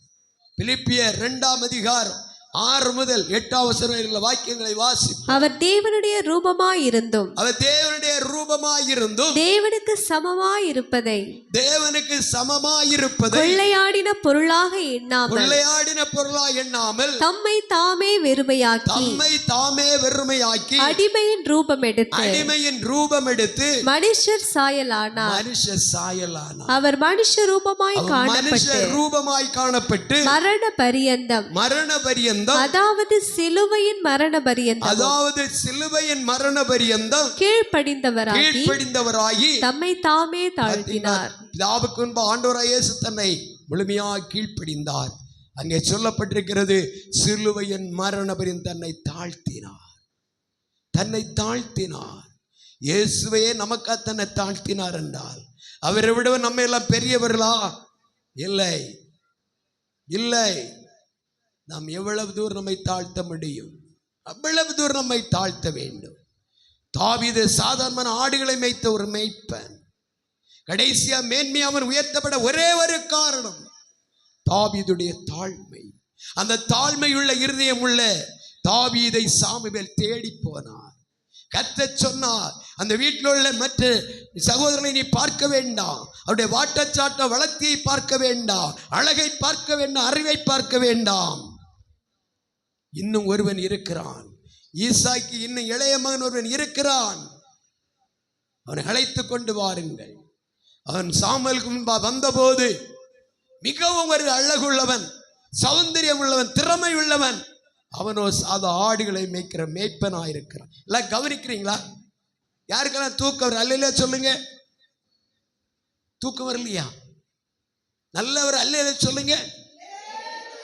பிலிப்பியர் 2ஆம் அதிகாரம் 6 முதல் 8ஆம் வசனங்களுள்ள வாக்கியங்களை வாசிப்போம். அவர் தேவனுடைய ரூபமாயிருந்தும் தேவனுக்கு சமமாயிருப்பதை கொள்ளையாடின பொருளாக எண்ணாமல் தம்மை தாமே வெறுமையாக்கி அடிமையின் ரூபம் எடுத்து மனுஷர் சாயலானார். அவர் மனுஷ ரூபமாய் காணப்பட்டு மரண பரியந்தம் அதாவது சிலுவையின் மரண பரியந்தம் கீழ்ப்படிந்தவராகி தம்மை தாமே தாழ்த்தினார். பிதாவுக்கு முன்பு ஆண்டவராய் இயேசு தன்னை முழுமையாக கீழ்ப்படிந்தார். அங்கே சொல்லப்பட்டிருக்கிறது, சிலுவையின் மரண பரியந்தம் தன்னை தாழ்த்தினார். இயேசுவையே நமக்காக தன்னை தாழ்த்தினார் என்றால் அவரை விட நம்ம எல்லாம் பெரியவர்களா? இல்லை. நாம் எவ்வளவு தூரம் நம்மை தாழ்த்த முடியும், அவ்வளவு தூரம் நம்மை தாழ்த்த வேண்டும். தாவீது சாதாரண ஆடுகளை மேய்த்த ஒரு மேய்ப்பன். கடைசியா மேன்மையா அவன் உயர்த்தப்பட ஒரே ஒரு காரணம் தாவீதுடைய தாழ்மை. அந்த தாழ்மையுள்ள இருதயம் உள்ள தாவீதை சாமுவேல் தேடி போனார். கர்த்தர் சொன்னார், அந்த வீட்டில் உள்ள மற்ற சகோதரனை நீ பார்க்க வேண்டாம், அவருடைய வாட்டச்சாட்ட வளர்த்தியை பார்க்க வேண்டாம், அழகை பார்க்க வேண்டாம், அறிவை பார்க்க வேண்டாம். இன்னும் ஒருவன் இருக்கிறான், ஈசாய்க்கு இன்னும் இளைய மகன் ஒருவன் இருக்கிறான், அவனை அழைத்து கொண்டு வாருங்கள். அவன் சாமுவேலுக்கு முன்பாக வந்தபோது மிகவும் ஒரு அழகுள்ளவன், சௌந்தரியம் உள்ளவன், திறமை உள்ளவன். அவனோ சாதா ஆடுகளை மேய்க்கிற மேய்ப்பனாயிருக்கிறான். எல்லாம் கவனிக்கிறீங்களா? யாருக்கெல்லாம் தூக்கம் வர அல்லையா சொல்லுங்க. தூக்கம் வரலையா? நல்லவர் அல்லையா சொல்லுங்க.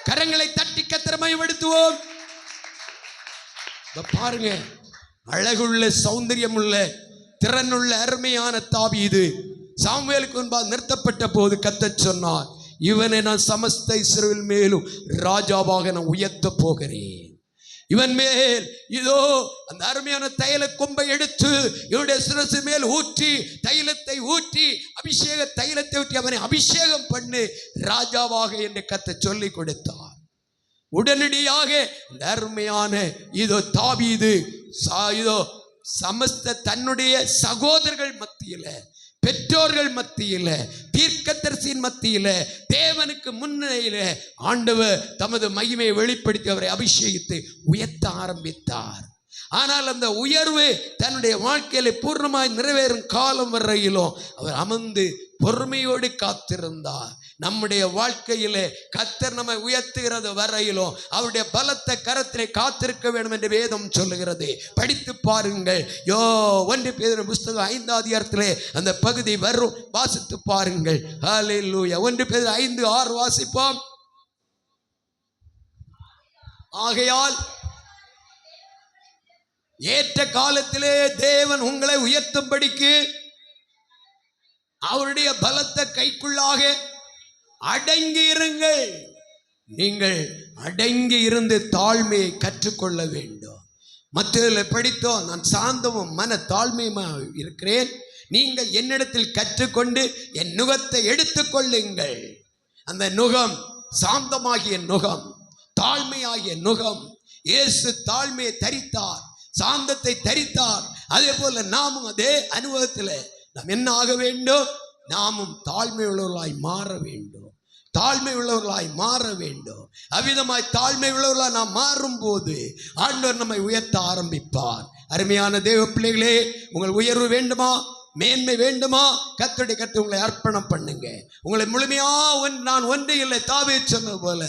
கரங்களை தட்டி கர்த்தரை மகிமைப்படுத்துவோம். பாருங்க, அழகுள்ள, சௌந்தரியம் உள்ள, திறனுள்ள, அருமையான தாவீது சாமுவேலுக்கு முன்பாக நிறுத்தப்பட்ட போது கர்த்தர் சொன்னார், இவனை நான் சமஸ்த இஸ்ரவேல் மேலும் ராஜாவாக நான் உயர்த்த போகிறேன். இவன் மேல் இதோ அந்த அருமையான தைல கொம்பை எடுத்து இவனுடைய சிரசு மேல் ஊற்றி, தைலத்தை ஊற்றி, அபிஷேக தைலத்தை ஊற்றி அவனை அபிஷேகம் பண்ணு ராஜாவாக என்று கர்த்தர் சொல்லி கொடுத்தார். உடனடியாக இந்த அருமையான இதோ தாவீது இதோ சமஸ்த தன்னுடைய சகோதரர்கள் மத்தியில, பெற்றோர்கள் மத்தியில, தீர்க்கதரிசியின் மத்தியில, தேவனுக்கு முன்னிலையில ஆண்டவர் தமது மகிமையை வெளிப்படுத்தி அவரை அபிஷேகித்து உயர்த்த ஆரம்பித்தார். ஆனால் அந்த உயர்வு தன்னுடைய வாழ்க்கையில பூர்ணமாய் நிறைவேறும் காலம் வரையிலும் அவர் அமர்ந்து பொறுமையோடு காத்திருந்தார். நம்முடைய வாழ்க்கையிலே கர்த்தர் நம்மை உயர்த்துகிறது வரையிலும் அவருடைய பலத்த கரத்திலே காத்திருக்க வேண்டும் என்று வேதம் சொல்லுகிறது. படித்து பாருங்கள். 1 பேதுரு புஸ்தகம் 5ஆம் அதிகாரத்திலே அந்த பகுதி வரும், வாசித்து பாருங்கள். ஹல்லேலூயா. 1 பேதுரு 5:6 வாசிப்போம். ஆகையால் ஏற்ற காலத்திலே தேவன் உங்களை உயர்த்தும்படிக்கு அவருடைய பலத்த கைக்குள்ளாக அடங்கி இருங்கள். நீங்கள் அடங்கி இருந்து தாழ்மையை கற்றுக்கொள்ள வேண்டும். மற்றவர்களை படித்தோம், நான் சாந்தமும் மன தாழ்மையுமா இருக்கிறேன், நீங்கள் என்னிடத்தில் கற்றுக்கொண்டு என் நுகத்தை எடுத்துக்கொள்ளுங்கள். அந்த நுகம் சாந்தமாகிய நுகம், தாழ்மையாகிய நுகம். இயேசு தாழ்மையை தரித்தார், சாந்தத்தை தரித்தார். அதே போல நாமும் அதே அனுபவத்தில் நாம் என்ன ஆக வேண்டும்? நாமும் தாழ்மை உள்ளவர்களாய் மாற வேண்டும். தாழ்மை உள்ளவர்களாய் மாற வேண்டும். அவ்விதமாய் தாழ்மை உள்ளவர்களாய் நாம் மாறும் போது ஆண்டவர் நம்மை உயர்த்த ஆரம்பிப்பார். அருமையான தேவ பிள்ளைகளே, உங்கள் உயர்வு வேண்டுமா, மேன்மை வேண்டுமா? கர்த்தருடைய கருத்து உங்களை அர்ப்பணம் பண்ணுங்க. உங்களை முழுமையா நான் ஒன்று இல்லை, தாவீது சொன்னது போல,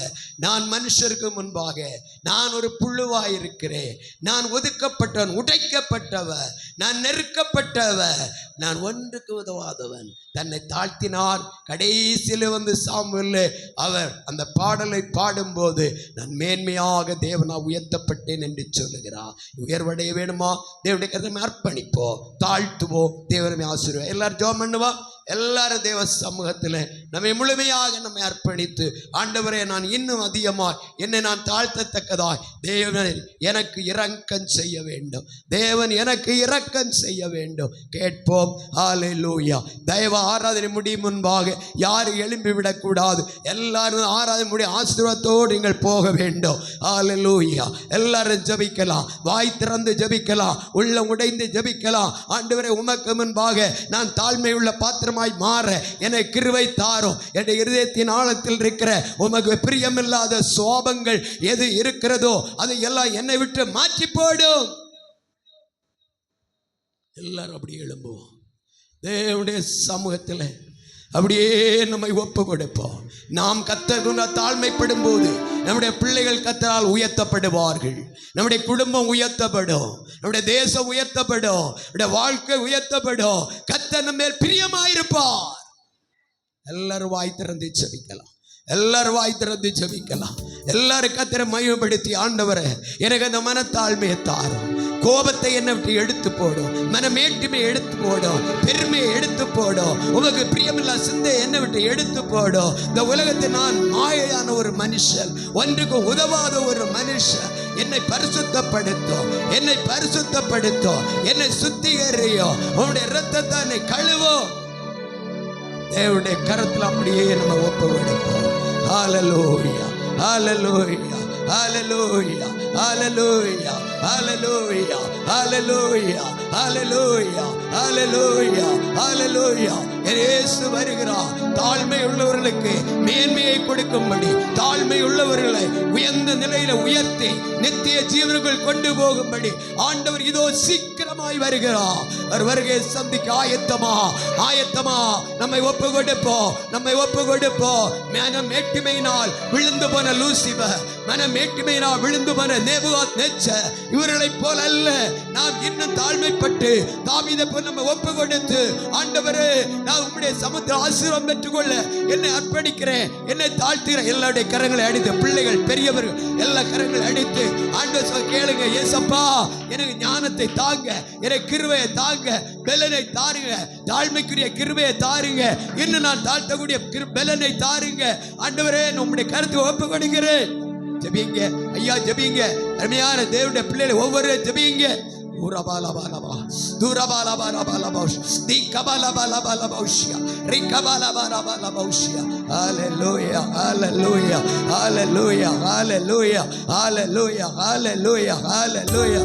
நான் மனுஷருக்கு முன்பாக நான் ஒரு புழுவாய் இருக்கிறேன், நான் ஒதுக்கப்பட்டவன், உடைக்கப்பட்டவன், நான் நெருக்கப்பட்டவன், நான் ஒன்றுக்கு உதவாதவன். தன்னை தாழ்த்தினார். கடைசியில் வந்து சாமுவேல் அவர் அந்த பாடலை பாடும்போது நான் மேன்மையாக தேவனா உயர்த்தப்பட்டேன் என்று சொல்லுகிறார். உயர்வடைய வேணுமா? தேவனுடைய கருத்தை அர்ப்பணிப்போம், தாழ்த்துவோம், தேவனை ஆசீர்வாதம். எல்லாரும் ஜெபம் பண்ணுவா. எல்லாரும் தேவ சமூகத்தில் நம்மை முழுமையாக நம்மை அர்ப்பணித்து, ஆண்டவரே நான் இன்னும் அதிகமாய் என்னை நான் தாழ்த்தத்தக்கதாய் தேவன் எனக்கு இரக்கம் செய்ய வேண்டும், தேவன் எனக்கு இரக்கம் செய்ய வேண்டும். கேட்போம். ஹல்லேலூயா. தயவு ஆராதனை முடியும் முன்பாக யாரும் எழும்பி விடக்கூடாது. எல்லாரும் ஆராதனை முடிய ஆசீர்வாதத்தோடு நீங்கள் போக வேண்டும். ஹல்லேலூயா. எல்லாரும் ஜெபிக்கலாம், வாய் திறந்து ஜெபிக்கலாம், உள்ளம் உடைந்து ஜெபிக்கலாம். ஆண்டவரே உமக்கு முன்பாக நான் தாழ்மை உள்ள பாத்திரம் மாற என்னை கிருபை தாரும். என் இருதயத்தின் ஆழத்தில் இருக்கிற உமக்கு பிரியமில்லாத சுவாபங்கள் எது இருக்கிறதோ அதை எல்லாம் என்னை விட்டு மாற்றி போடும். எல்லாரும் அப்படியே எழும்புவோம். தேவனுடைய சமூகத்தில் அப்படியே நம்மை ஒப்பு கொடுப்போம். நாம் கர்த்தருக்கு தாழ்மைப்படும் போது நம்முடைய பிள்ளைகள் கர்த்தரால் உயர்த்தப்படுவார்கள். நம்முடைய குடும்பம் உயர்த்தப்படும், நம்முடைய தேசம் உயர்த்தப்படும், நம்முடைய வாழ்க்கை உயர்த்தப்படும். கர்த்தர் நம்ம மேல் பிரியமாயிருப்பார். எல்லாரும் வாய் திறந்து ஜெபிக்கலாம். எல்லாரும் வாய் திறந்து ஜெபிக்கலாம். எல்லாரும் கர்த்தரை மகிமைப்படுத்தி, ஆண்டவரே எனக்கு அந்த மனத்தாழ்மையை தாரும், கோபத்தை என்னை விட்டு எடுத்து போடும், மனமேட்டுமை எடுத்து போடும், பெருமையை எடுத்து போடும், உமக்கு பிரியமில்லா சிந்தை என்னை விட்டு எடுத்து போடும். இந்த உலகத்தில் நான் மாயையான ஒரு மனுஷன், ஒன்றுக்கு உதவாத ஒரு மனுஷன். என்னை பரிசுத்தப்படுத்தும், என்னை பரிசுத்தப்படுத்தும், என்னை சுத்திகரியும், உன்னுடைய இரத்தத்தை என்னை கழுவும். தேவனுடைய கரத்தில் அப்படியே நம்ம ஒப்பு கொடுப்போம். ஹல்லேலூயா, ஹல்லேலூயா, ஹல்லேலூயா. ஹalleluya ஹalleluya ஹalleluya ஹalleluya ஹalleluya ஹalleluya. இயேசு வருகிறார் தாழ்மை உள்ளவர்களுக்கு மேன்மையை கொடுக்கும்படி, தாழ்மை உள்ளவர்களை உயர்ந்த நிலையில உயர்த்தி நித்திய ஜீவனுக்குள் கொண்டு போகும்படி ஆண்டவர் இதோ சீக்கிரமாய் வருகிறார். அவர் வருகை சந்திக்க ஆயத்தமா ஆயத்தமா. நம்மை ஒப்பு கொடுப்போம், நம்மை ஒப்பு கொடுப்போம். மனம் மேட்டிமையினால் விழுந்து போன லூசிபர், மனம் மேட்டிமையினால் விழுந்து போன நேபுகாத்நேச்சர் இவர்களைப் போல அல்ல. நாம் இன்னும் தாழ்மைப்பட்டு தாவீதை போல் நம்ம ஒப்பு கொடுத்து, ஆண்டவரே நான் உம்முடைய சமுத்திர ஆசீர்வாதம் பெற்றுக்கொள்ள என்னை அர்ப்பணிக்கிறேன், என்னை தாழ்த்துகிறேன். எல்லாருடைய கரங்களை அடித்து, பிள்ளைகள் பெரியவர்கள் எல்லா கரங்களை அடித்து ஆண்டவர் கேளுங்க. ஏசப்பா எனக்கு ஞானத்தை தாங்க, எனக்கு கிருபையை தாங்க, பெலனை தாருங்க, தாழ்மைக்குரிய கிருபையை தாருங்க, இன்னும் நான் தாழ்த்தக்கூடிய பெலனை தாருங்க. ஆண்டவரே உம்முடைய கருத்தை ஒப்பு கொடுக்கிறேன். ஜெபிங்க ஐயா, ஜெபிங்க. அருமையான தேவனுடைய பிள்ளைகளை ஒவ்வொரு ஜெபிங்க. ஊரபாலபாலபா தூரபாலபாலபாலபௌஷ் தி கபாலபாலபாலபௌஷ்யா ரிகபாலபாலபாலபௌஷ்யா. ஹalleluya ஹalleluya ஹalleluya ஹalleluya ஹalleluya ஹalleluya ஹalleluya.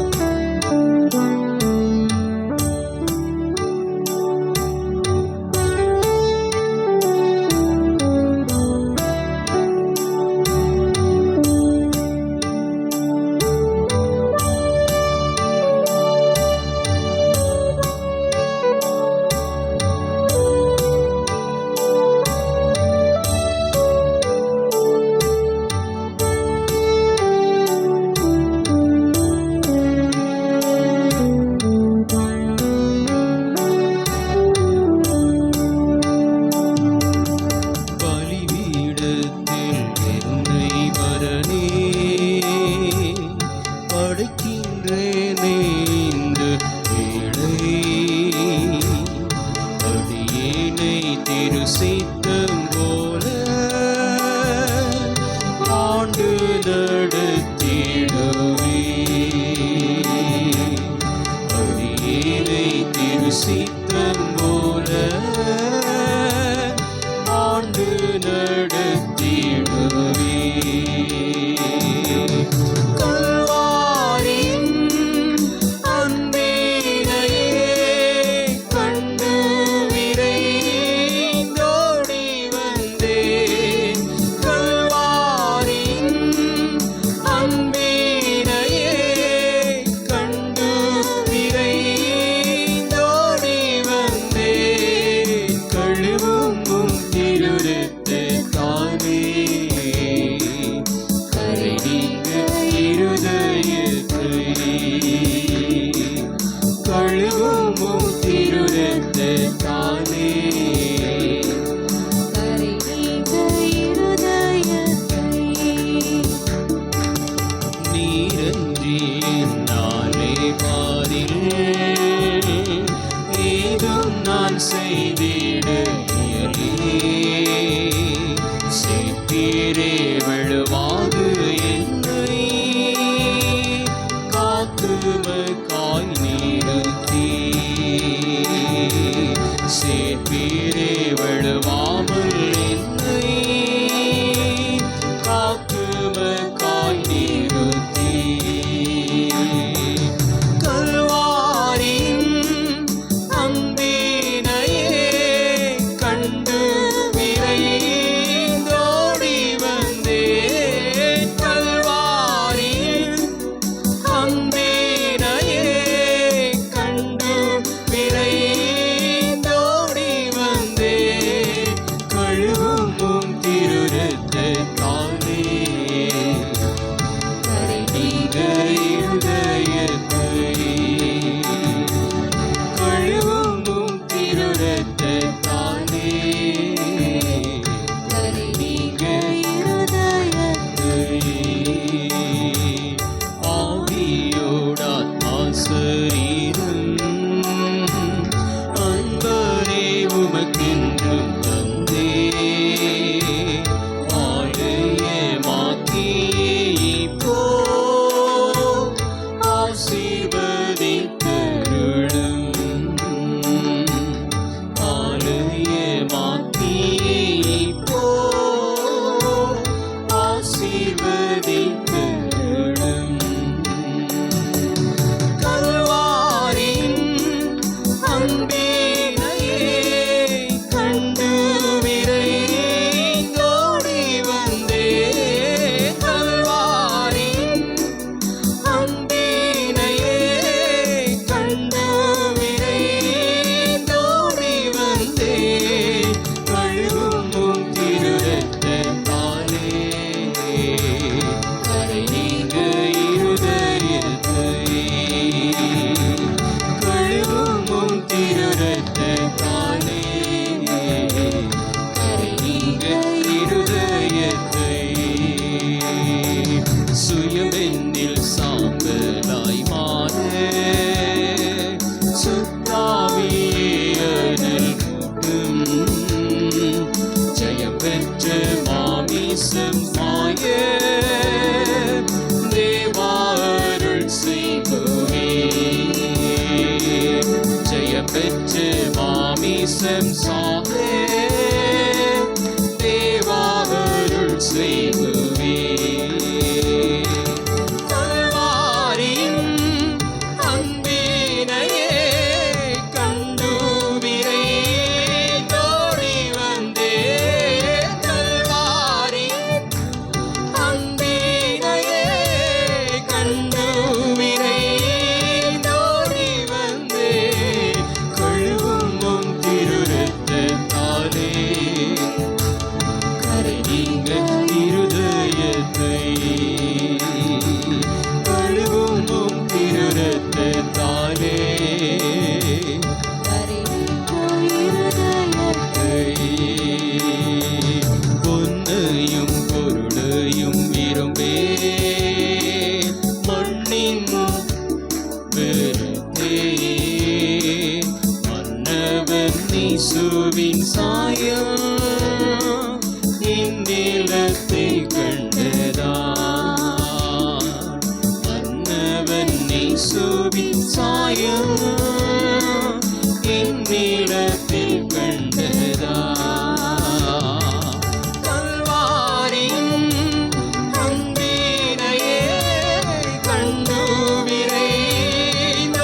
அன்பேனையே நேசம் சாவே தேவாவருள் செய்குவே. கல்வாரியின் அன்பினையே கண்டு விரைந்தோடி வந்தே. கல்வாரியின் அன்பினையே கண்டு விரைந்தோடி வந்தே. கழுவும் உம் திருரத்தத்தாலே கரை நீங்க இருதயத்தை. கழுவும் உம் திருரத்தத்தாலே பொன்னையும் பொருளையும் விரும்பே மண்ணின் வெறுத்தே. மன்னவன் இயேசுவின் சாயம் இந்நிலத்தை கண்டதா. மன்னவன் இயேசுவின் சாயம் இந்நிலத்தில் கண்டதா. கல்வாரியின் அன்பினையே கண்டு விரைந்தோடி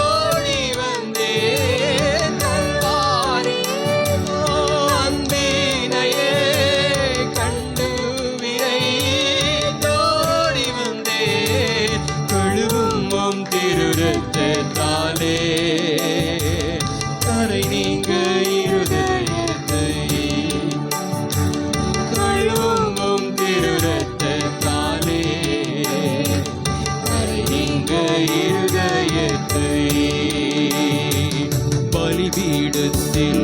வந்தே. கல்வாரியின் அன்பினையே கண்டு விரைந்தோடி வந்தே. கழுவும் உம் திருரத்தத்தாலே கரை நீங்க இருதயத்தை. கழுவும் உம் திருரத்தத்தாலே கரை நீங்க இருதயத்தை. பலிபீடத்தில்